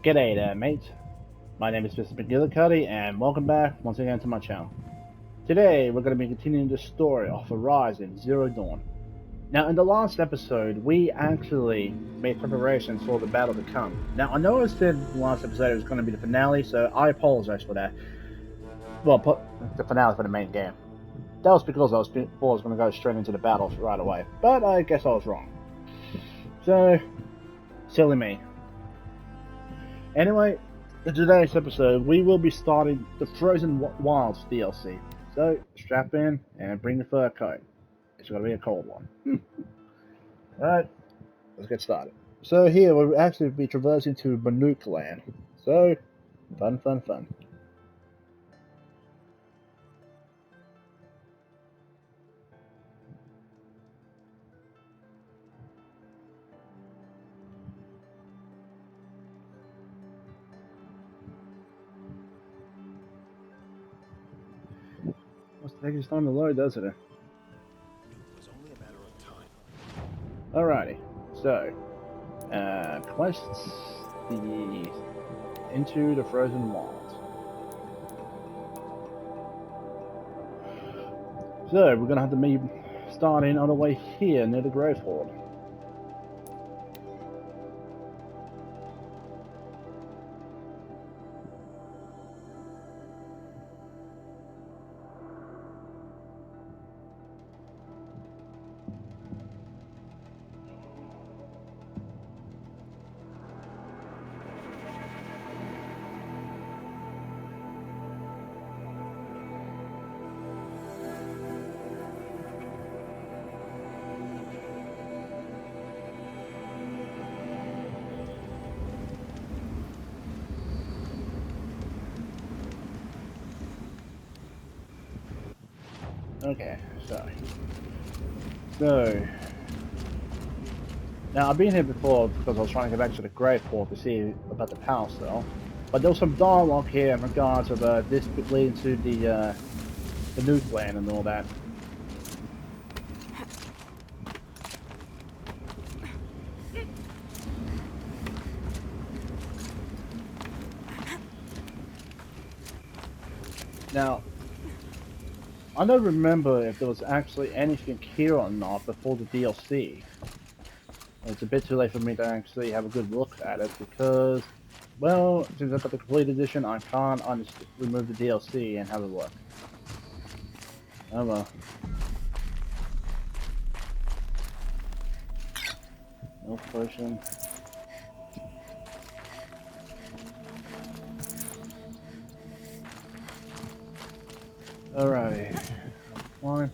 G'day there, mate. My name is Mr. Magilla-cutti, and welcome back once again to my channel. Today, we're going to be continuing the story of Horizon Zero Dawn. Now, in the last episode, we actually made preparations for the battle to come. Now, I know I said in the last episode it was going to be the finale, so I apologize for that. Well, the finale for the main game. That was because I was going to go straight into the battles right away, but I guess I was wrong. So, silly me. Anyway, in today's episode, we will be starting the Frozen Wilds DLC. So, strap in and bring the fur coat. It's going to be a cold one. Alright, let's get started. So here, we'll actually be traversing to Banuk land. So, fun. Must take its time to load, doesn't it? Was only a matter of time. Alrighty, so, quests into the Frozen Wilds. So, we're gonna have to be starting on the way here near the Growth Horde. Okay, so now I've been here before because I was trying to get back to the Grave Port to see about the power cell, but there was some dialogue here in regards of this leading to the nuke land and all that. Now, I don't remember if there was actually anything here or not before the DLC. It's a bit too late for me to actually have a good look at it because, well, since I've got the complete edition, I can't remove the DLC and have a look. Oh well. No potion. Alright. One.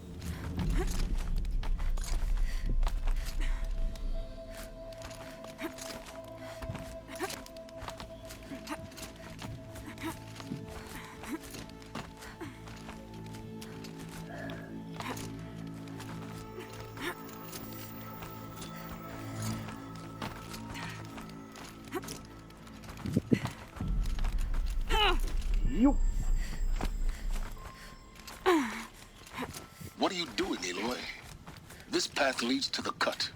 You. What are you doing, Aloy? This path leads to the cut.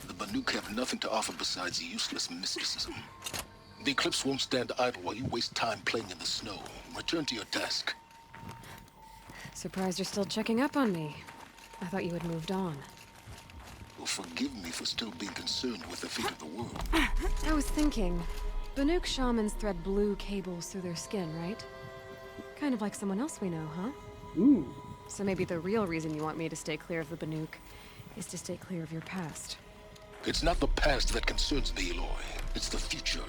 The Banuk have nothing to offer besides useless mysticism. The Eclipse won't stand idle while you waste time playing in the snow. Return to your task. Surprised you're still checking up on me. I thought you had moved on. Well, forgive me for still being concerned with the fate of the world. I was thinking, Banuk shamans thread blue cables through their skin, right? Kind of like someone else we know, huh? Ooh. So maybe the real reason you want me to stay clear of the Banuk is to stay clear of your past. It's not the past that concerns me, Aloy. It's the future.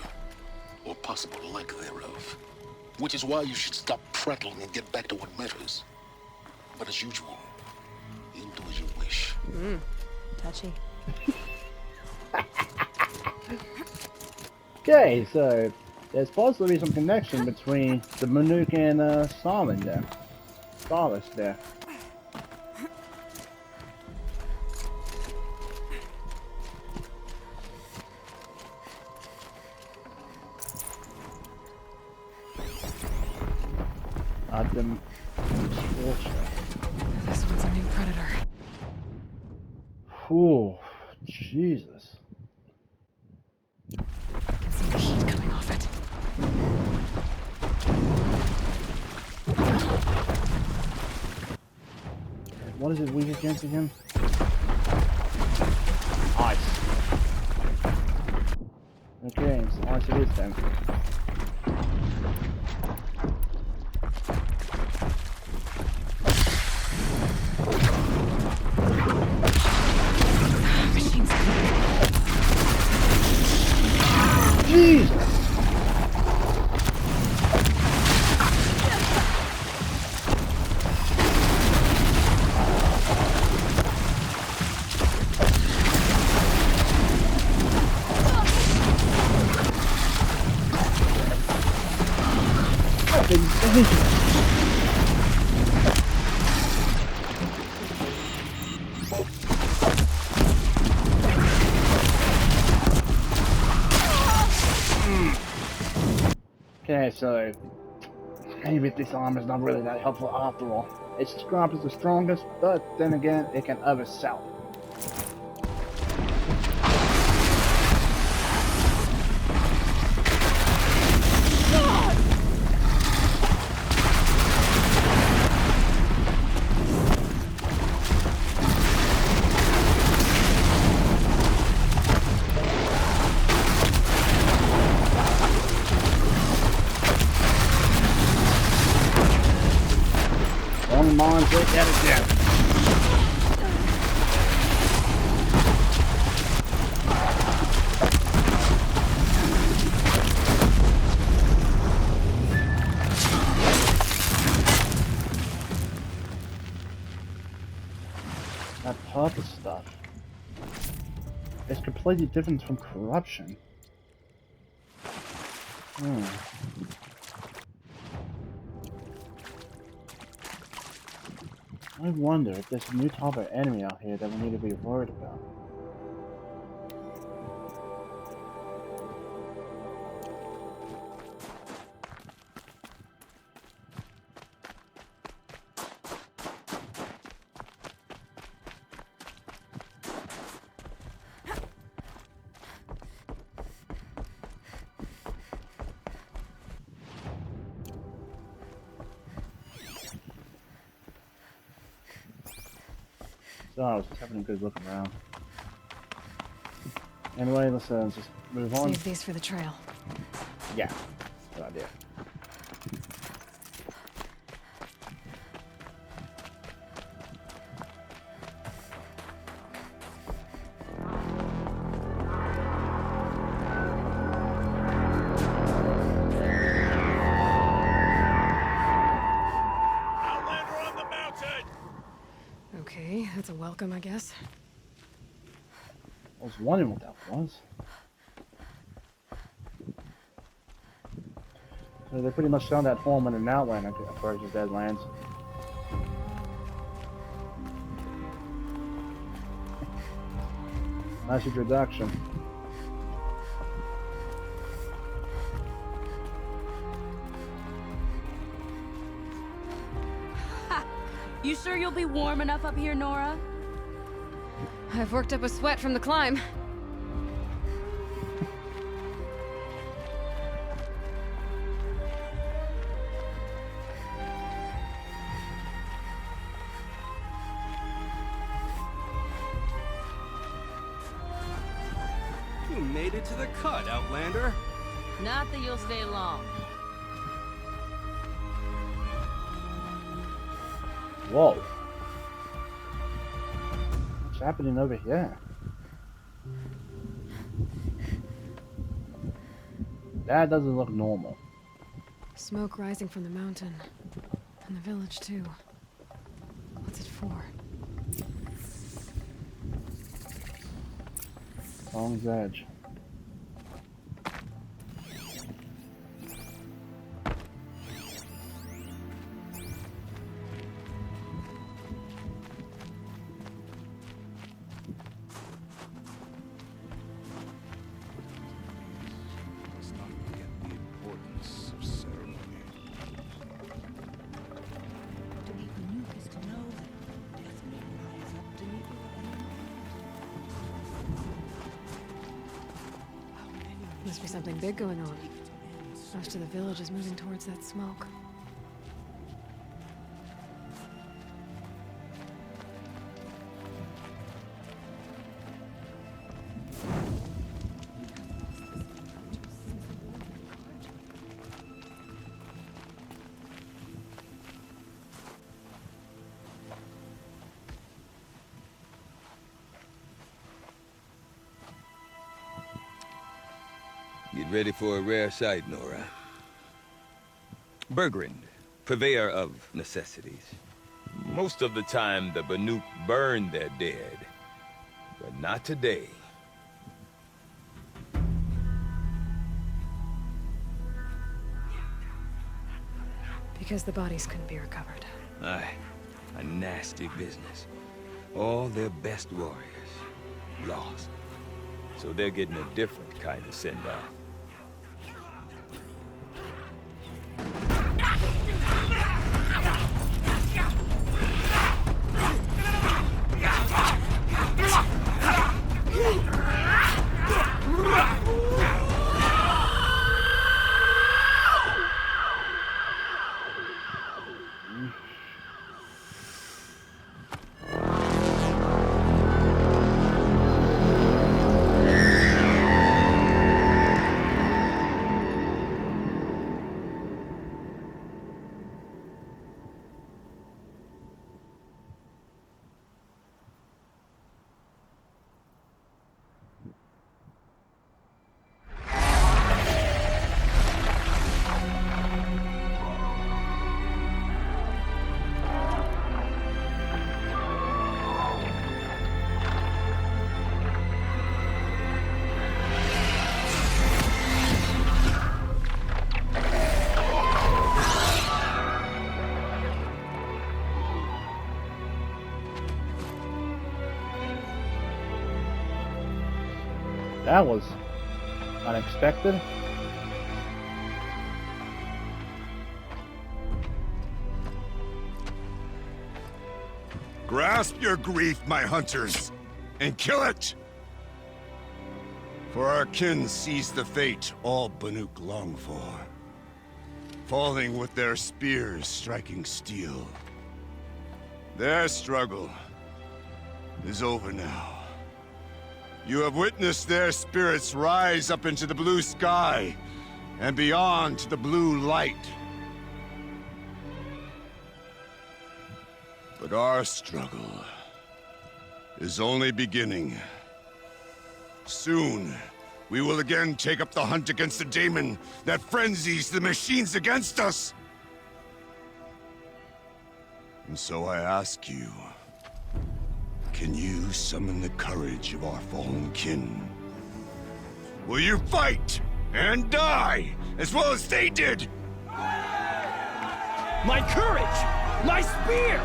Or possible lack thereof. Which is why you should stop prattling and get back to what matters. But as usual, you'll do as you wish. Touchy. Okay, so there's possibly some connection between the Banuk and Stalin there. Starless there. Adam Scorcher. This one's a new predator. Whew, Jesus. I can see the heat coming off it. What is it weak against again? Ice. Okay, so ice it is then. Jesus! Okay, so maybe this armor is not really that helpful after all. It's described as the strongest, but then again, it can oversell. Only mines right at it down. That purple stuff is completely different from corruption. I wonder if there's a new type of enemy out here that we need to be worried about. So I was just having a good look around. Anyway, let's just move on. Save these for the trail. Yeah, good idea. Okay, that's a welcome, I guess. I was wondering what that was. So they pretty much found that home in an outline versus Deadlands. Nice introduction. You sure you'll be warm enough up here, Nora? I've worked up a sweat from the climb. You made it to the cut, Outlander. Not that you'll stay long. Whoa. What's happening over here? That doesn't look normal. Smoke rising from the mountain. And the village, too. What's it for? Song's Edge. Let's not forget the importance of ceremony. To be Banuk is to know that death may rise up to meet you at any moment. How many Must be something big going on. take its ends? Most of the village is moving towards that smoke. Get ready for a rare sight, Nora. Bergrand, purveyor of necessities. Most of the time, the Banuk burn their dead. But not today. Because the bodies couldn't be recovered. Aye, a nasty business. All their best warriors lost. So they're getting a different kind of send-off. That was unexpected. Grasp your grief, my hunters, and kill it! For our kin sees the fate all Banuk long for. Falling with their spears striking steel. Their struggle is over now. You have witnessed their spirits rise up into the blue sky, and beyond to the blue light. But our struggle is only beginning. Soon, we will again take up the hunt against the daemon that frenzies the machines against us. And so I ask you, can you summon the courage of our fallen kin? Will you fight and die as well as they did? My courage! My spear!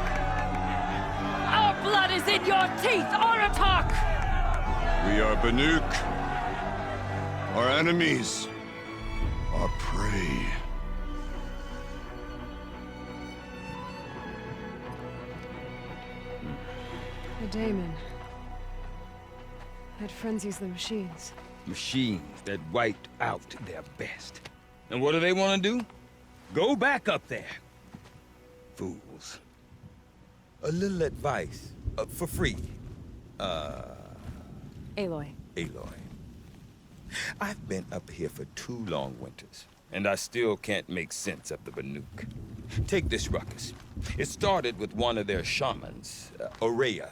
Our blood is in your teeth, Aratak! We are Banuk. Our enemies are prey. The daemon. That frenzies the machines. Machines that wiped out their best. And what do they want to do? Go back up there. Fools. A little advice, for free. Aloy. Aloy. I've been up here for 2 long winters, and I still can't make sense of the Banuk. Take this ruckus. It started with one of their shamans, Aurea,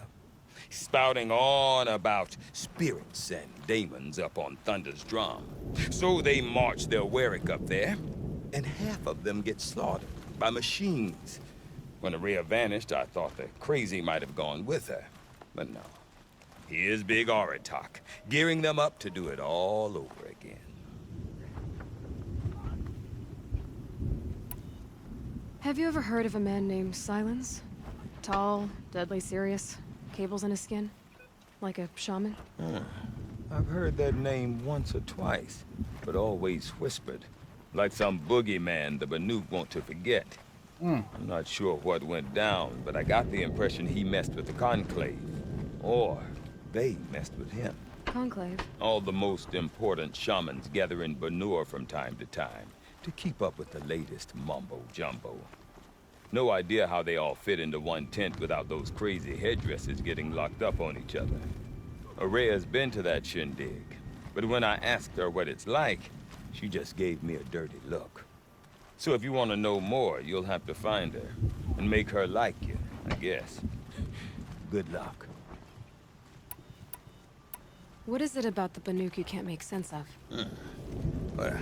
spouting on about spirits and daemons up on Thunder's drum. So they march their Warwick up there, and half of them get slaughtered by machines. When Aurea vanished, I thought the crazy might have gone with her, but no. Here's Big Aratak, gearing them up to do it all over again. Have you ever heard of a man named Silence? Tall, deadly serious, cables in his skin? Like a shaman? I've heard that name once or twice, but always whispered. Like some boogeyman the Banuk want to forget. I'm not sure what went down, but I got the impression he messed with the Conclave. Or they messed with him. Conclave? All the most important shamans gather in Banur from time to time to keep up with the latest mumbo-jumbo. No idea how they all fit into one tent without those crazy headdresses getting locked up on each other. Aurea's been to that shindig, but when I asked her what it's like, she just gave me a dirty look. So if you want to know more, you'll have to find her and make her like you, I guess. Good luck. What is it about the Banuk you can't make sense of? Well,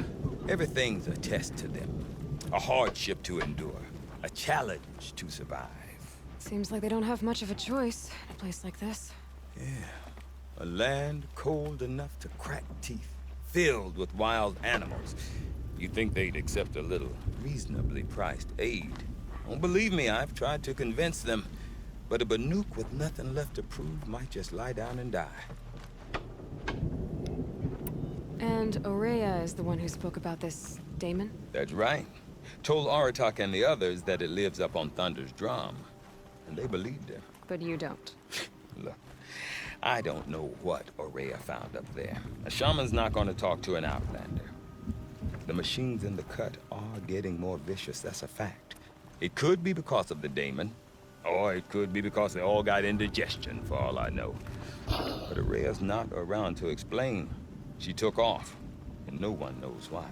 everything's a test to them. A hardship to endure. A challenge to survive. Seems like they don't have much of a choice in a place like this. Yeah. A land cold enough to crack teeth. Filled with wild animals. You'd think they'd accept a little reasonably priced aid. Don't believe me, I've tried to convince them. But a Banuk with nothing left to prove might just lie down and die. And Aurea is the one who spoke about this daemon? That's right. Told Aratak and the others that it lives up on Thunder's drum. And they believed him. But you don't. Look, I don't know what Aurea found up there. A shaman's not going to talk to an outlander. The machines in the cut are getting more vicious, that's a fact. It could be because of the daemon, or it could be because they all got indigestion, for all I know. But Aurea's not around to explain. She took off, and no one knows why.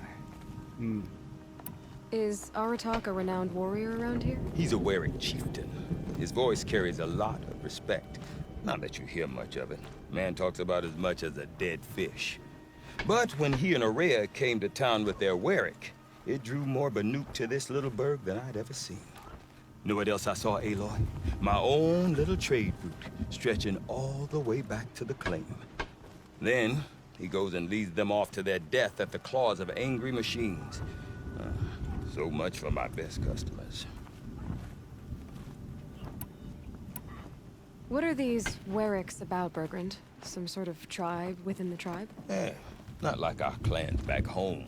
Is Aratak a renowned warrior around here? He's a Werik chieftain. His voice carries a lot of respect. Not that you hear much of it. Man talks about as much as a dead fish. But when he and Aurea came to town with their Werik, it drew more Banuk to this little burg than I'd ever seen. Know what else I saw, Aloy? My own little trade route, stretching all the way back to the claim. Then, he goes and leads them off to their death at the claws of angry machines. So much for my best customers. What are these Weriks about, Bergrand? Some sort of tribe within the tribe? Yeah, not like our clans back home.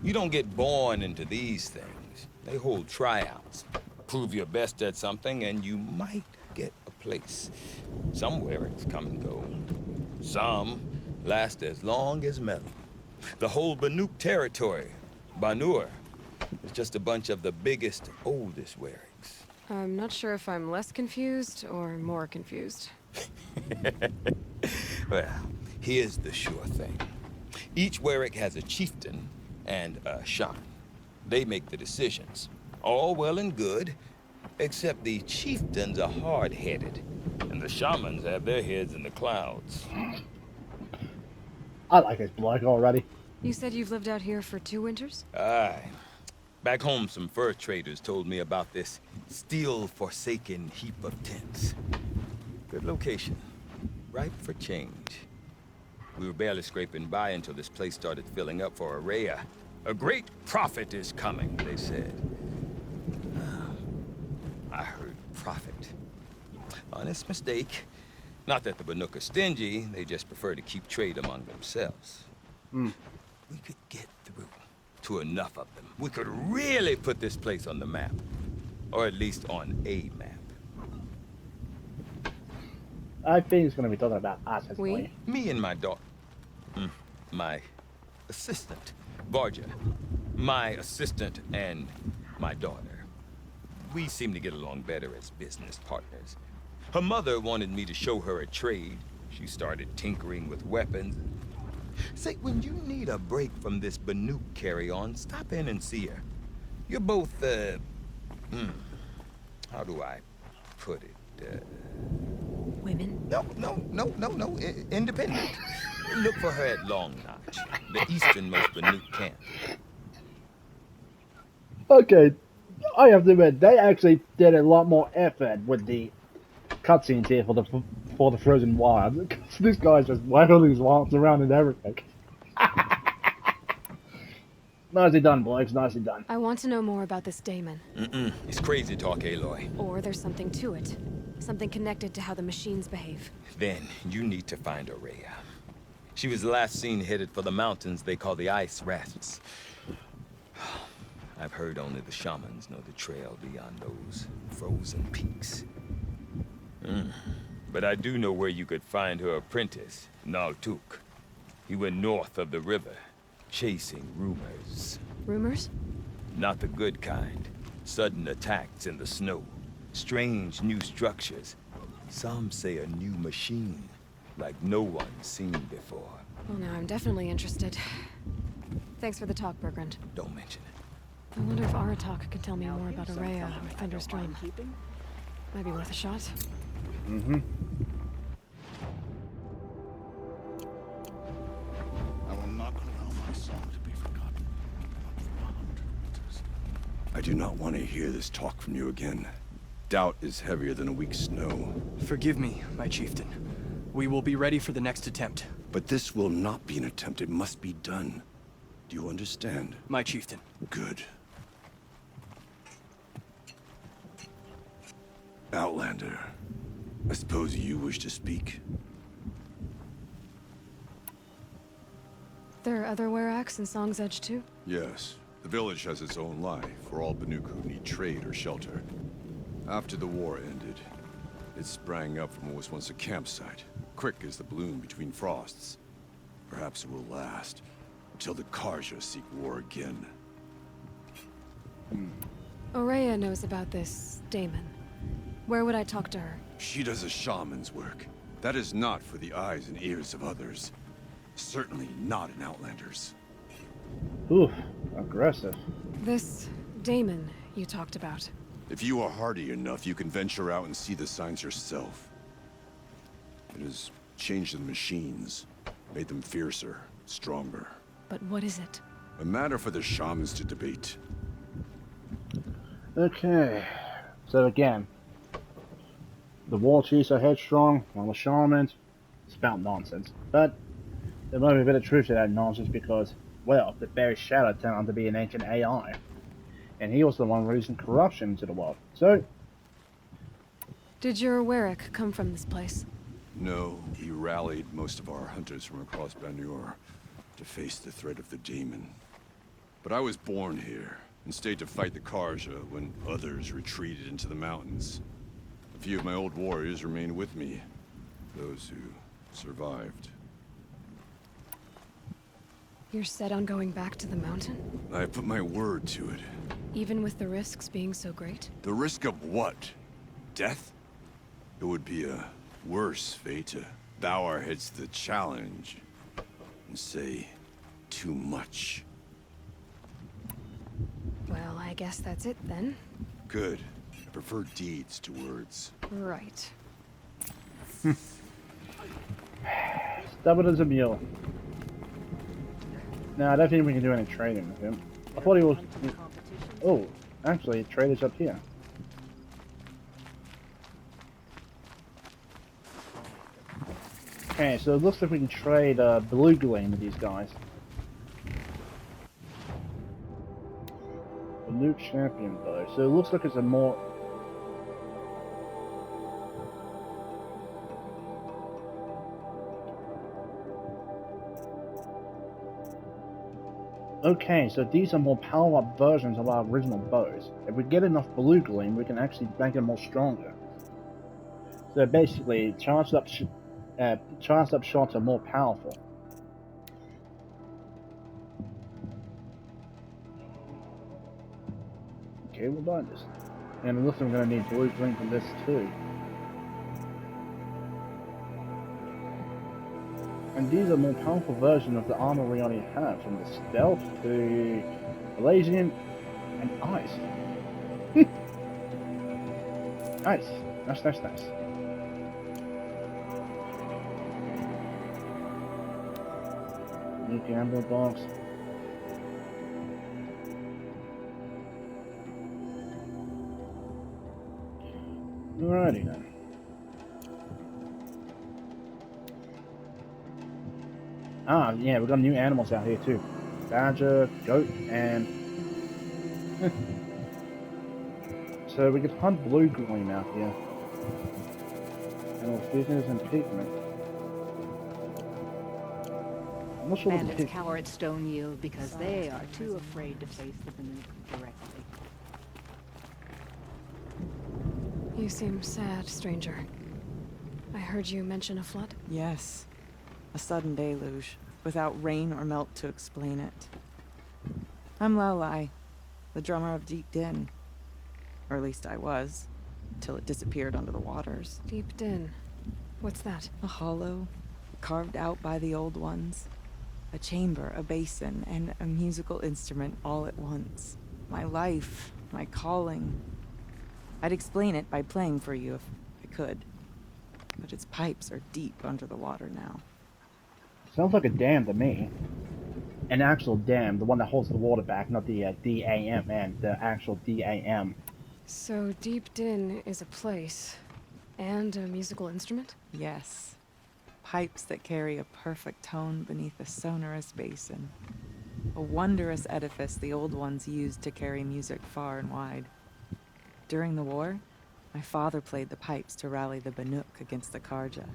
You don't get born into these things. They hold tryouts. Prove your best at something and you might get a place. Some Weriks come and go. Some last as long as Melon. The whole Banuk territory, Banur, is just a bunch of the biggest, oldest Weriks. I'm not sure if I'm less confused or more confused. Well, here's the sure thing. Each Werik has a chieftain and a shaman. They make the decisions. All well and good, except the chieftains are hard-headed, and the shamans have their heads in the clouds. I like this bloke already. You said you've lived out here for 2 winters? Aye. Back home, some fur traders told me about this steel-forsaken heap of tents. Good location. Ripe for change. We were barely scraping by until this place started filling up for Aurea. A great prophet is coming, they said. I heard prophet. Honest mistake. Not that the Banuk are stingy, they just prefer to keep trade among themselves. We could get through to enough of them. We could really put this place on the map. Or at least on a map. I think he's going to be talking about us as We? well. Me and my daughter. My assistant, Varja. My assistant and my daughter. We seem to get along better as business partners. Her mother wanted me to show her a trade. She started tinkering with weapons. Say, when you need a break from this Banuk carry-on, stop in and see her. You're both, how do I put it? Women? No, independent. Look for her at Long Notch, the easternmost Banuk camp. Okay, I have to admit, they actually did a lot more effort with the cutscenes here for the Frozen Wilds. This guy's just wailing his arms around and everything. Nicely done, blokes, nicely done. I want to know more about this daemon. It's crazy talk, Aloy. Or there's something to it. Something connected to how the machines behave. Then you need to find Aurea. She was last seen headed for the mountains they call the Ice Rasps. I've heard only the shamans know the trail beyond those frozen peaks. But I do know where you could find her apprentice, Naltuk. He went north of the river, chasing rumors. Rumors? Not the good kind. Sudden attacks in the snow. Strange new structures. Some say a new machine, like no one's seen before. Well, now I'm definitely interested. Thanks for the talk, Bergrand. Don't mention it. I wonder if Aratak could tell me more about Aurea or Thunder's Drum. Might be worth a shot. I will not allow A song to be forgotten, not for 100 winters. I do not want to hear this talk from you again. Doubt is heavier than a week's snow. Forgive me, my chieftain. We will be ready for the next attempt. But this will not be an attempt. It must be done. Do you understand? My chieftain. Good. Outlander, I suppose you wish to speak? There are other Weraks in Song's Edge too? Yes. The village has its own life for all Banuk who need trade or shelter. After the war ended, it sprang up from what was once a campsite, quick as the bloom between frosts. Perhaps it will last, until the Karja seek war again. Aurea knows about this Damon. Where would I talk to her? She does a shaman's work. That is not for the eyes and ears of others. Certainly not an Outlander's. Oof, aggressive. This Damon you talked about. If you are hardy enough, you can venture out and see the signs yourself. It has changed the machines, made them fiercer, stronger. But what is it? A matter for the shamans to debate. Okay, so again, the war chiefs are headstrong, while the shamans spout nonsense. But there might be a bit of truth to that nonsense because, well, the very Shadow turned out to be an ancient AI. And he was the one releasing corruption into the world. So... Did your Werak come from this place? No, he rallied most of our hunters from across Banuk to face the threat of the demon. But I was born here, and stayed to fight the Karja when others retreated into the mountains. A few of my old warriors remained with me, those who survived. You're set on going back to the mountain? I put my word to it. Even with the risks being so great? The risk of what? Death? It would be a worse fate to bow our heads to the challenge and say too much. Well, I guess that's it then. Good. I prefer deeds to words. Right. Stubborn as a mule. No, I don't think we can do any trading with him. I thought he was... Oh, actually, trade is up here. Okay, so it looks like we can trade blue Gleam with these guys. The new champion though, so it looks like it's a more... Okay, so these are more power-up versions of our original bows. If we get enough blue Gleam, we can actually make them more stronger. So basically, charged up shots are more powerful. Okay, we'll buy this. And it looks like we're going to need blue Gleam from this too. And these are more powerful versions of the armor we already have, from the stealth to Blazing and ice. Nice. Nice. New gamble box. Alrighty then. Ah, yeah, we've got new animals out here too. Badger, goat, and... so we could hunt blue Gleam out here. And business and pigment. I'm not sure what the Bandits pig... cower at Stone Yield because they are too afraid to face the Banuk directly. You seem sad, stranger. I heard you mention a flood? Yes. A sudden deluge, without rain or melt to explain it. I'm Lalai, the drummer of Deep Din. Or at least I was, till it disappeared under the waters. Deep Din. What's that? A hollow, carved out by the old ones. A chamber, a basin, and a musical instrument all at once. My life, my calling. I'd explain it by playing for you if I could. But its pipes are deep under the water now. Sounds like a dam to me. an actual dam, the one that holds the water back, not the DAM, and the actual DAM. So Deep Din is a place and a musical instrument? Yes. Pipes that carry a perfect tone beneath a sonorous basin. A wondrous edifice the old ones used to carry music far and wide. During the war, my father played the pipes to rally the Banuk against the Karja.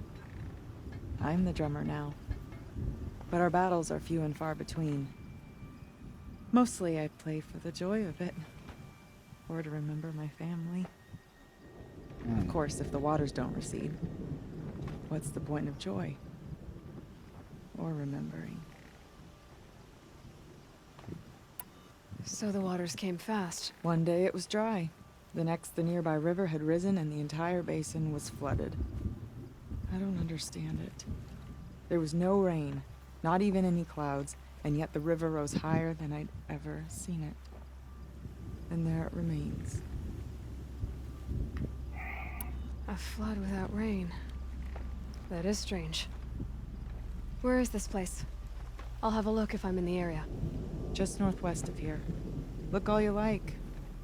I'm the drummer now, but our battles are few and far between. Mostly I play for the joy of it, or to remember my family. Of course, if the waters don't recede, what's the point of joy? Or remembering? So the waters came fast. One day it was dry. The next, the nearby river had risen and the entire basin was flooded. I don't understand it. There was no rain, not even any clouds, and yet the river rose higher than I'd ever seen it. And there it remains. A flood without rain. That is strange. Where is this place? I'll have a look if I'm in the area. Just northwest of here. Look all you like,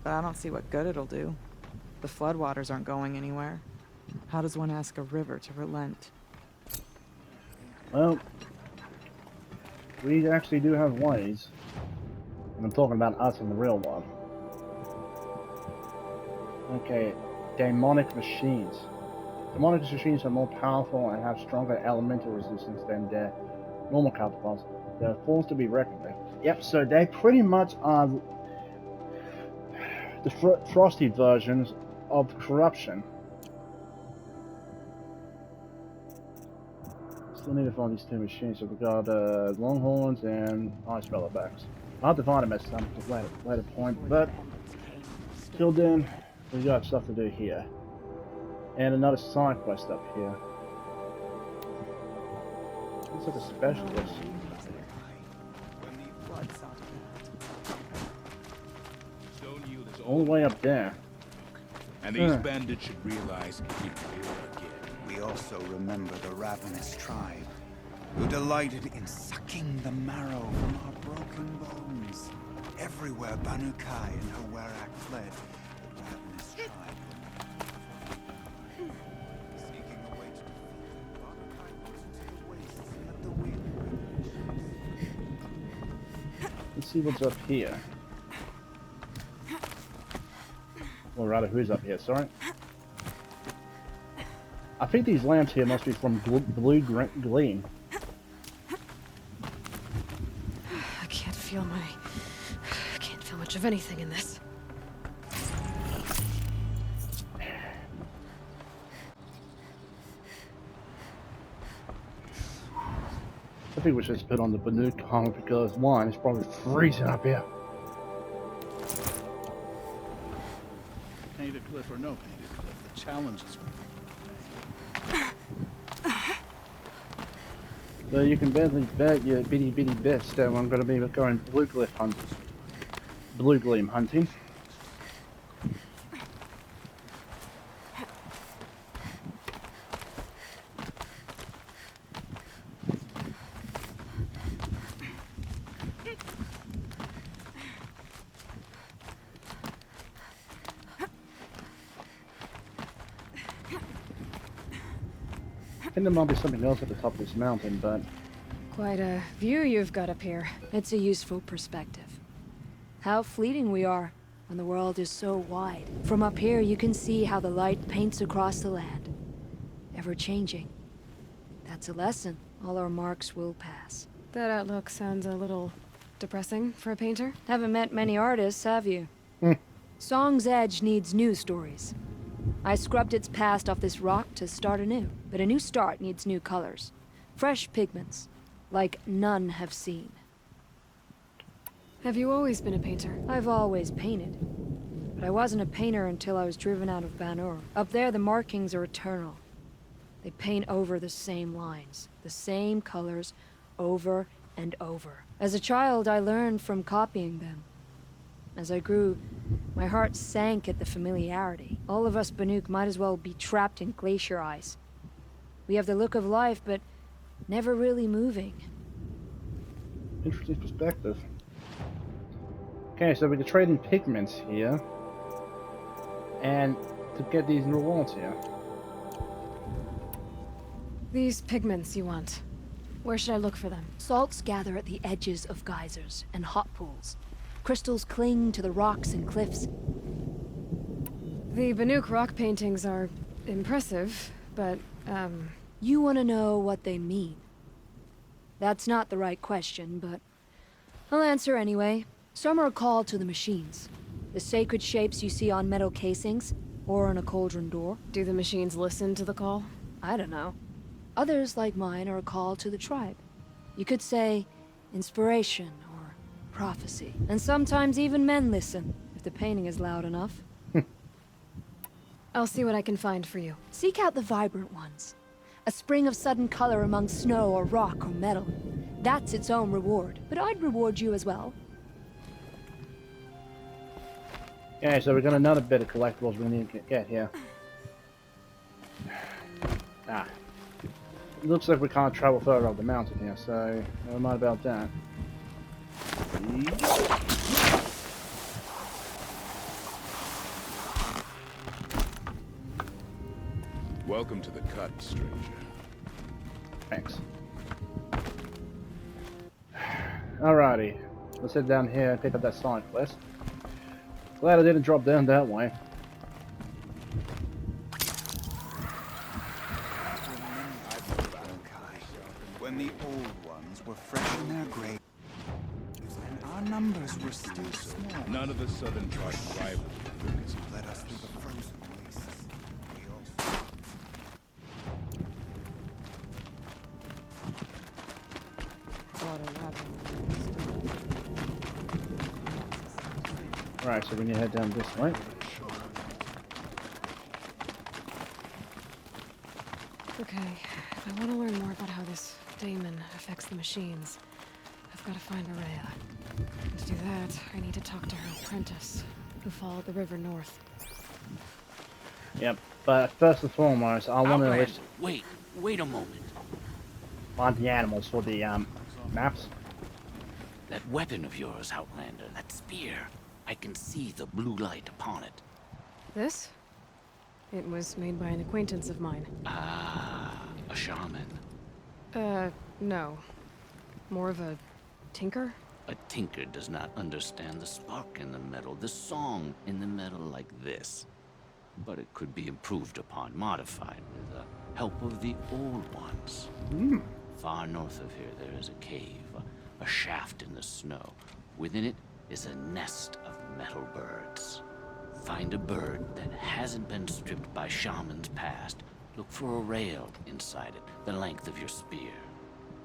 but I don't see what good it'll do. The floodwaters aren't going anywhere. How does one ask a river to relent? Well, we actually do have ways. And I'm talking about us in the real world. Okay, demonic machines. Demonic machines are more powerful and have stronger elemental resistance than their normal counterparts. They're forced to be reckoned with. Yep, so they pretty much are the frosty versions of corruption. Still need to find these two machines. So we've got Longhorns and Ice Bellowbacks. I'll have to find them at some later point, but till then, we got stuff to do here. And another side quest up here. Looks like a specialist. All the way up there. And these bandits should realize it's real again. We also remember the ravenous tribe, who delighted in sucking the marrow from our broken bones. Everywhere Banukai and her Werak fled, the ravenous tribe seeking a way to defeat them, Banukai rose into the wastes and let the wind. Let's see what's up here. Or rather, who's up here, sorry. I think these lamps here must be from Gleam. I can't feel much of anything in this. I think we should put on the Banuk armor because one, it's probably freezing up here. Painted cliff or no painted cliff, the challenge is So you can barely bet your bitty best that I'm going to be going blue gleam hunting. I think there might be something else at the top of this mountain, but... Quite a view you've got up here. It's a useful perspective. How fleeting we are when the world is so wide. From up here, you can see how the light paints across the land. Ever changing. That's a lesson. All our marks will pass. That outlook sounds a little depressing for a painter. Haven't met many artists, have you? Song's Edge needs new stories. I scrubbed its past off this rock to start anew, but a new start needs new colors. Fresh pigments, like none have seen. Have you always been a painter? I've always painted, but I wasn't a painter until I was driven out of Banuk. Up there, the markings are eternal. They paint over the same lines, the same colors, over and over. As a child, I learned from copying them. As I grew, my heart sank at the familiarity. All of us Banuk might as well be trapped in glacier ice. We have the look of life, but never really moving. Interesting perspective. Okay, so we can trade in pigments here. And to get these rewards here. These pigments you want. Where should I look for them? Salts gather at the edges of geysers and hot pools. Crystals cling to the rocks and cliffs. The Banuk rock paintings are impressive, but, You want to know what they mean? That's not the right question, but I'll answer anyway. Some are called to the machines. The sacred shapes you see on metal casings, or on a cauldron door. Do the machines listen to the call? I don't know. Others, like mine, are called to the tribe. You could say inspiration or prophecy. And sometimes even men listen, if the painting is loud enough. I'll see what I can find for you. Seek out the vibrant ones. A spring of sudden color among snow or rock or metal. That's its own reward, but I'd reward you as well. Okay, so we got another bit of collectibles we need to get here. Ah. It looks like we can't travel further up the mountain here, so never mind about that. Welcome to the cut, stranger. Thanks. Alrighty, let's head down here and pick up that side quest. Glad I didn't drop down that way. When the old ones were fresh in their graves, and our numbers were still small. None of the southern tribes rival Lucas led us through the frozen wastes. Right, so we need to head down this way. Okay, if I want to learn more about how this daemon affects the machines, I've got to find Araya. To do that, I need to talk to her apprentice, who followed the river north. Yep, but first and foremost, I want to list... Wait a moment. Find the animals for the, maps. That weapon of yours, Outlander, that spear. I can see the blue light upon it. This? It was made by an acquaintance of mine. Ah, a shaman. No. More of a tinker? A tinker does not understand the spark in the metal, the song in the metal like this. But it could be improved upon, modified with the help of the old ones. Far north of here there is a cave, a shaft in the snow. Within it is a nest of metal birds. Find a bird that hasn't been stripped by shamans past. Look for a rail inside it, the length of your spear.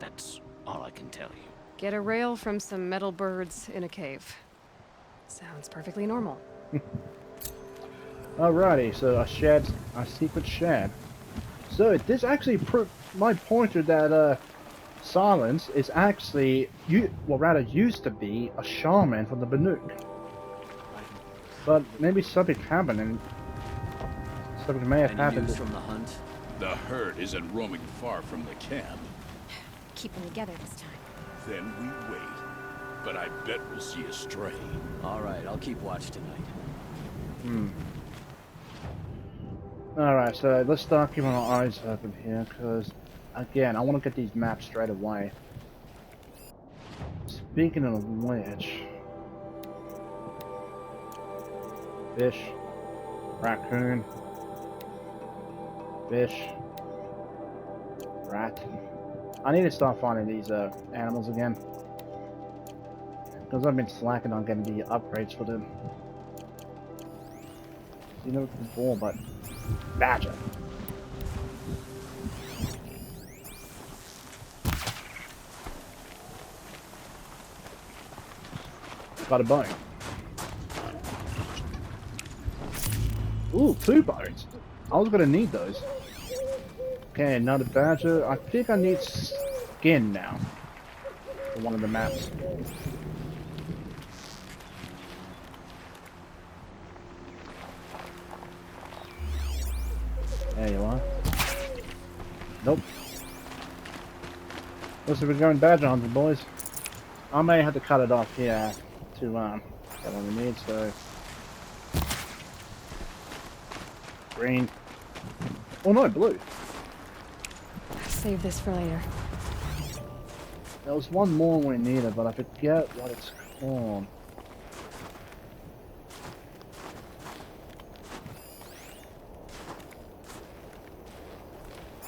That's all I can tell you. Get a rail from some metal birds in a cave. Sounds perfectly normal. Alrighty, so a secret shed. So this actually proved my pointer that Silence is actually, used to be a shaman from the Banuk. But maybe something happened and something may have happened. News from the hunt? The herd isn't roaming far from the camp. Keep them together this time. Then we wait. But I bet we'll see a stray. All right, I'll keep watch tonight. Alright, so let's start keeping our eyes open here, because, again, I want to get these maps straight away. Speaking of which... Fish. Raccoon. Fish. Rat. I need to start finding these animals again. Because I've been slacking on getting the upgrades for them. You know before, but badger. Got a bone. Ooh, 2 bones. I was gonna need those. Okay, another badger. I think I need skin now for one of the maps. There you are. Nope. Looks like we're going badger hunting, boys. I may have to cut it off here to get what we need. So green. Oh no, blue. Save this for later. There was one more we needed, but I forget what it's called.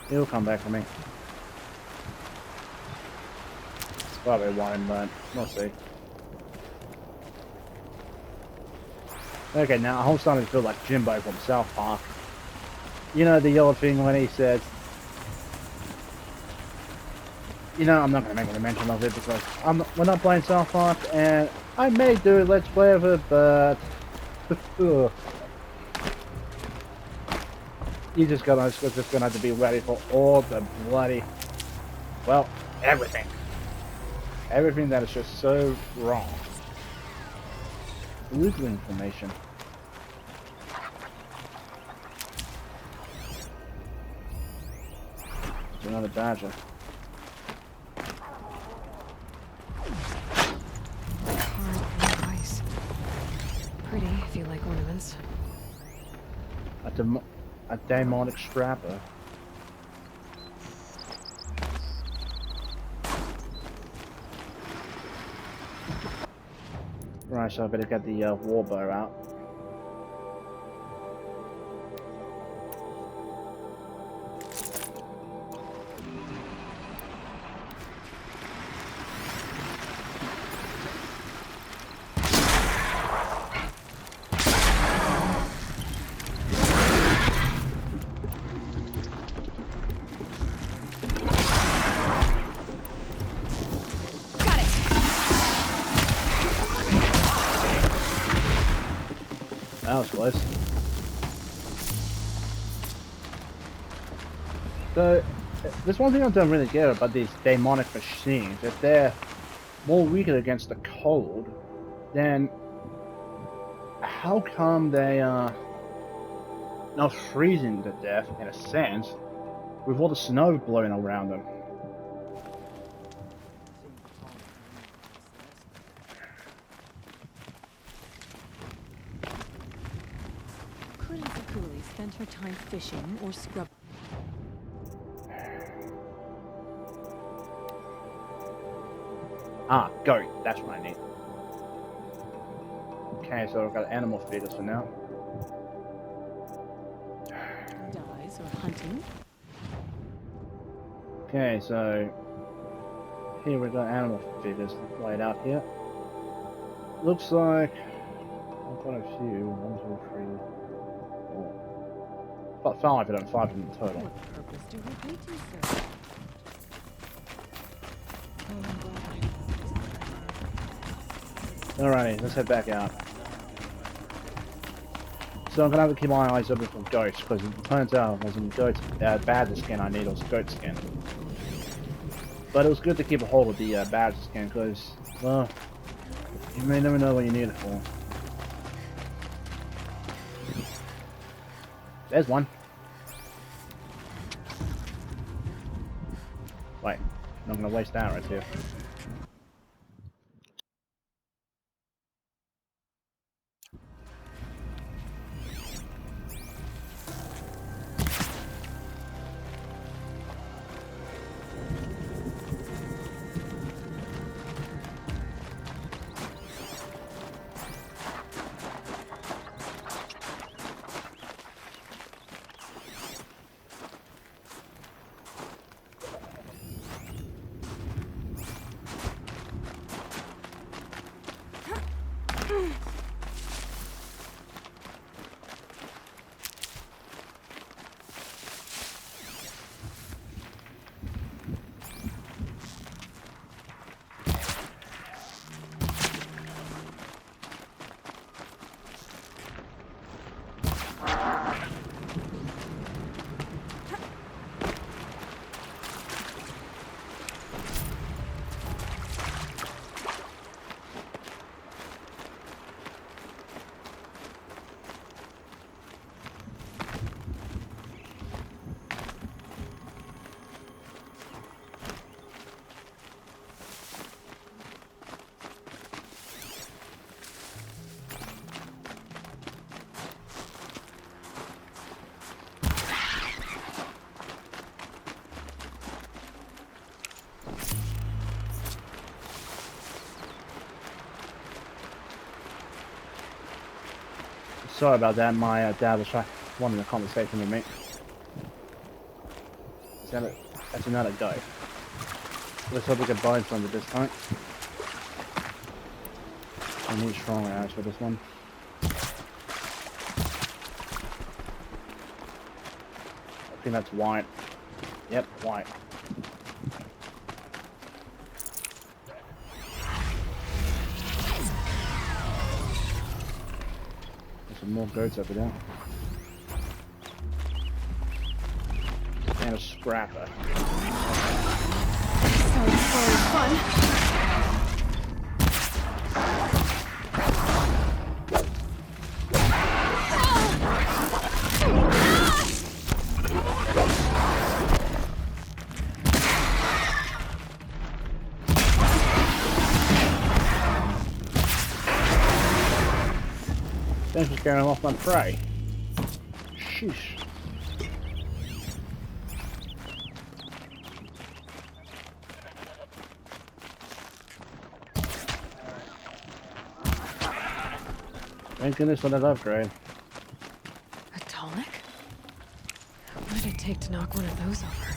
He'll come back for me. Probably won't, but we'll see. Okay, now I'm starting to feel like Jimbo from South Park. You know the old thing when he says, you know, I'm not going to make any mention of it because we're not playing South Park, and I may do a Let's Play of it, but you're just gonna have to be ready for all the bloody, well, everything that is just so wrong. Legal information. There's another badger. Pretty if you like ornaments. A demonic strapper. Right, so I better get the war bow out. That was close. So, there's one thing I don't really get about these demonic machines. If they're more weaker against the cold, then how come they are not freezing to death, in a sense, with all the snow blowing around them? Spend her time fishing or scrub. Ah, goat. That's what I need. Okay, so I've got animal figures for now. Dies or hunting. Okay, so here we've got animal figures laid out here. Looks like I've got a few. 1, 2, 3, 4. But 5 of them, 5 in total. What purpose do we pay to, sir? Alrighty, let's head back out. So I'm gonna have to keep my eyes open for goats, because it turns out there's some goats, badger skin I need, or goat skin. But it was good to keep a hold of the badger skin, because, well, you may never know what you need it for. There's one. Wait, I'm not gonna waste arrows here. Sorry about that, my dad was wanting a conversation with me. That's another go. Let's hope we can bind from it this time. I need strong arrows for this one. I think that's white. Yep, white. There's some more goats over there. And a scrapper. Sounds fun. Thanks for scaring off my prey. Sheesh. Thank goodness for that upgrade. A tonic? What did it take to knock one of those over?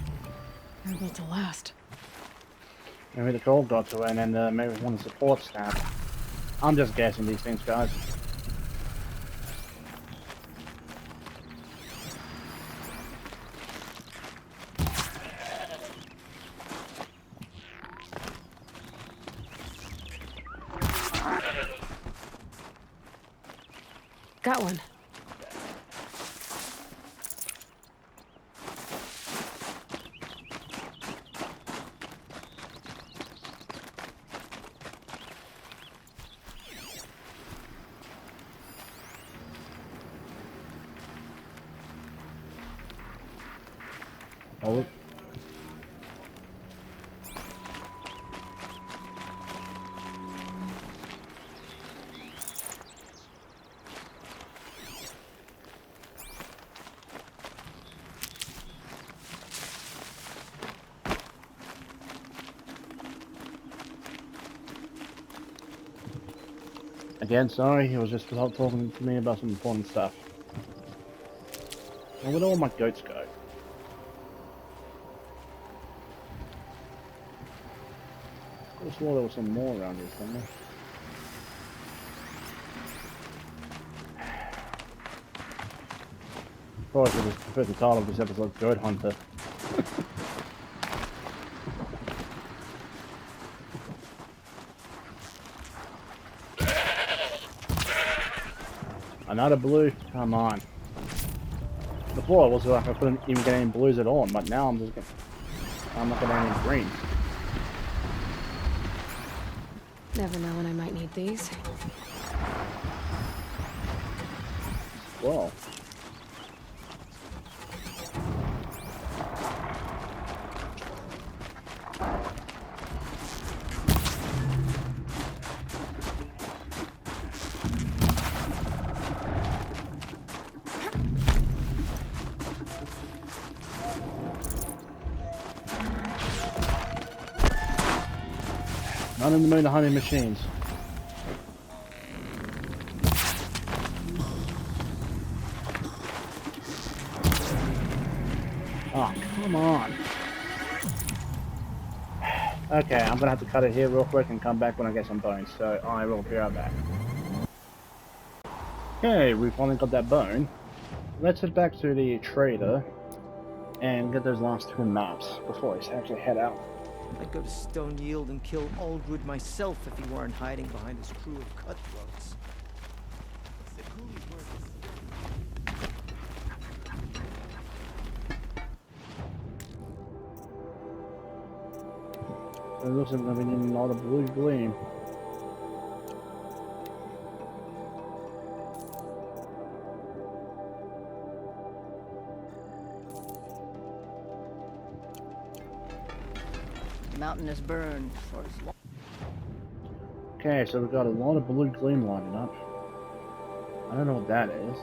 They're built to last. Maybe the cold got to it and then maybe one of the support staff. I'm just guessing these things, guys. Got one. Oh. Again, sorry, he was just talking to me about some important stuff. Now, where do all my goats go? I could have swore there was some more around here somewhere. Probably should have put the title of this episode Goat Hunter. Another blue? Come on. Before it was like I couldn't even get any blues at all, but now I'm not getting any greens. Never know when I might need these. Whoa. Not in the moon, the hunting machines. Oh, come on. Okay, I'm gonna have to cut it here real quick and come back when I get some bones, so I will be right back. Okay, we finally got that bone. Let's head back to the trader and get those last two maps before I actually head out. I'd go to Stone Yield and kill Allgood myself if he weren't hiding behind his crew of cutthroats. It looks like we need a lot of blue gleam. Mountain is burned for as long. Okay, so we've got a lot of blue gleam lining up. I don't know what that is.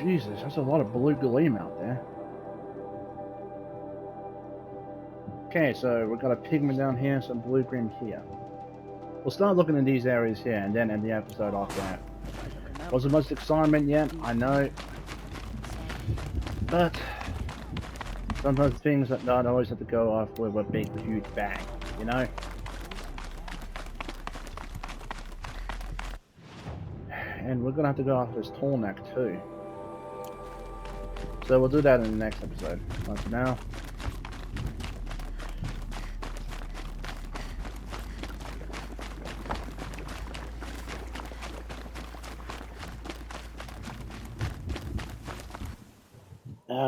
Jesus, that's a lot of blue gleam out there. Okay, so we've got a pigment down here, some blue gleam here. We'll start looking in these areas here, and then end the episode after that. Wasn't much excitement yet, I know. But sometimes things that don't always have to go off with a big, huge bang, you know? And we're gonna have to go after this tall neck too. So we'll do that in the next episode. But for now.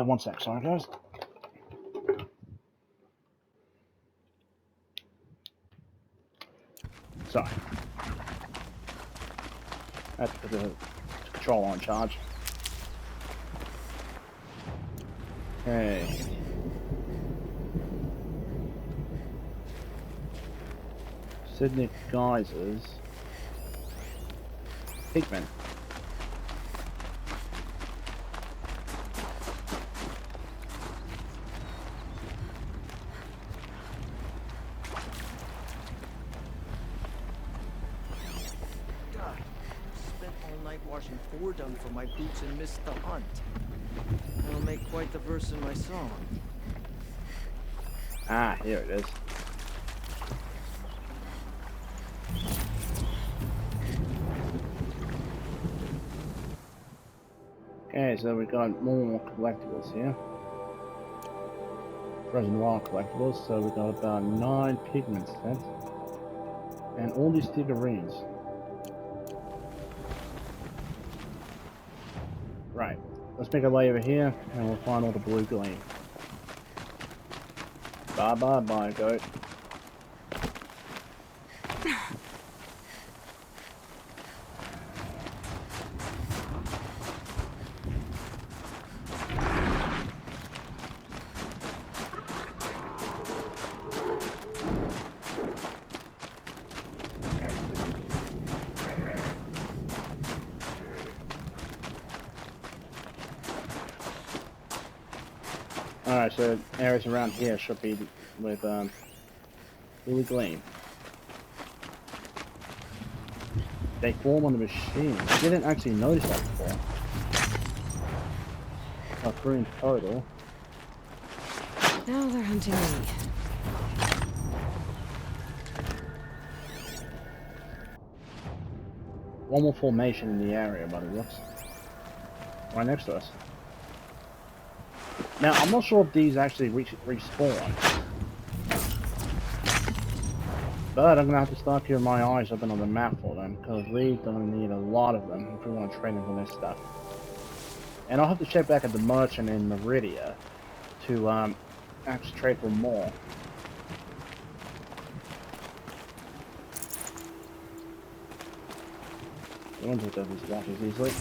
One sec, sorry guys. Sorry. That's put the controller on charge. Okay. Sydney Geysers. Pigman. Washing boredom from my boots and missed the hunt. That'll make quite the verse in my song. Ah, here it is. Okay, so we got more collectibles here. Frozen Wild collectibles, so we got about 9 pigment sets. And all these figurines. Right, let's make our way over here and we'll find all the blue Gleam. Bye bye bye, goat. Alright, so areas around here should be with blue Gleam. They form on the machine. I didn't actually notice that before. Oh, 3 in total. Now they're hunting me. One more formation in the area by the looks. Right next to us. Now, I'm not sure if these actually respawn. But I'm going to have to start keeping my eyes open on the map for them, because we're going to need a lot of them if we want to train them for this stuff. And I'll have to check back at the merchant in Meridia to actually trade for more. I wonder if these watches easily.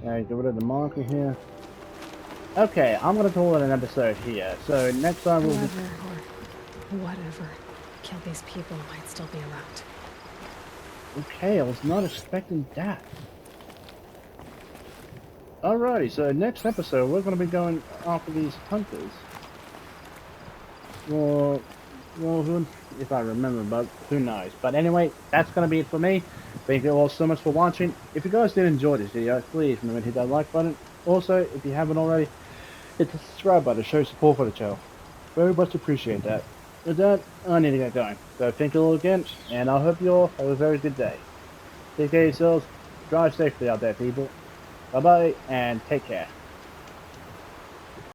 Yeah, get rid of the marker here. Okay, I'm gonna call it an episode here. So next time we'll Whoever or whatever killed these people might still be around. Okay, I was not expecting that. Alrighty, so next episode we're gonna be going after these hunters. Well, who, if I remember, but who knows. But anyway, that's gonna be it for me. Thank you all so much for watching. If you guys did enjoy this video, please remember to hit that like button. Also, if you haven't already, hit the subscribe button to show support for the channel. Very much appreciate that. With that, I need to get going. So thank you all again, and I hope you all have a very good day. Take care of yourselves. Drive safely out there, people. Bye bye, and take care.